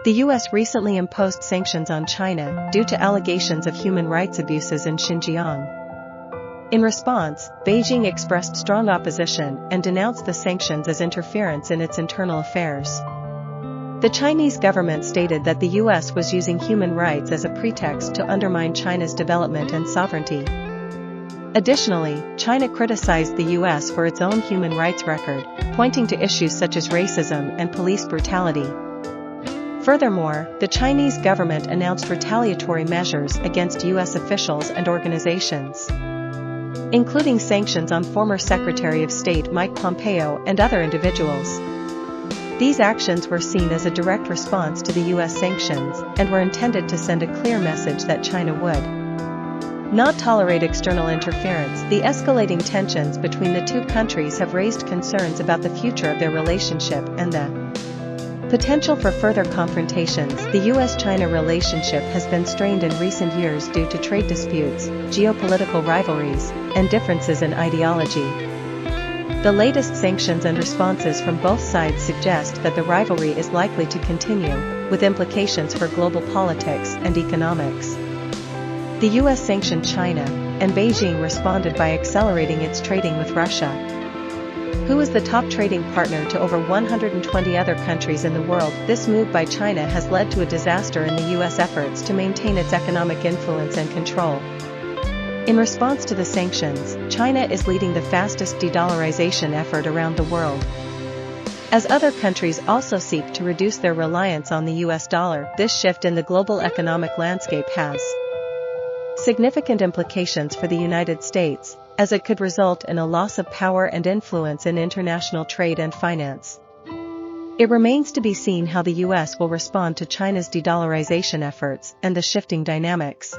The US recently imposed sanctions on China due to allegations of human rights abuses in Xinjiang. In response, Beijing expressed strong opposition and denounced the sanctions as interference in its internal affairs. The Chinese government stated that the US was using human rights as a pretext to undermine China's development and sovereignty. Additionally, China criticized the US for its own human rights record, pointing to issues such as racism and police brutality. Furthermore, the Chinese government announced retaliatory measures against US officials and organizations, including sanctions on former Secretary of State Mike Pompeo and other individuals. These actions were seen as a direct response to the US sanctions and were intended to send a clear message that China would not tolerate external interference. The escalating tensions between the two countries have raised concerns about the future of their relationship and the potential for further confrontations. The US-China relationship has been strained in recent years due to trade disputes, geopolitical rivalries, and differences in ideology. The latest sanctions and responses from both sides suggest that the rivalry is likely to continue, with implications for global politics and economics. The US sanctioned China, and Beijing responded by accelerating its trading with Russia, who is the top trading partner to over 120 other countries in the world. This move by China has led to a disaster in the US efforts to maintain its economic influence and control. In response to the sanctions, China is leading the fastest de-dollarization effort around the world. As other countries also seek to reduce their reliance on the US dollar, this shift in the global economic landscape has significant implications for the United States, as it could result in a loss of power and influence in international trade and finance. It remains to be seen how the US will respond to China's de-dollarization efforts and the shifting dynamics.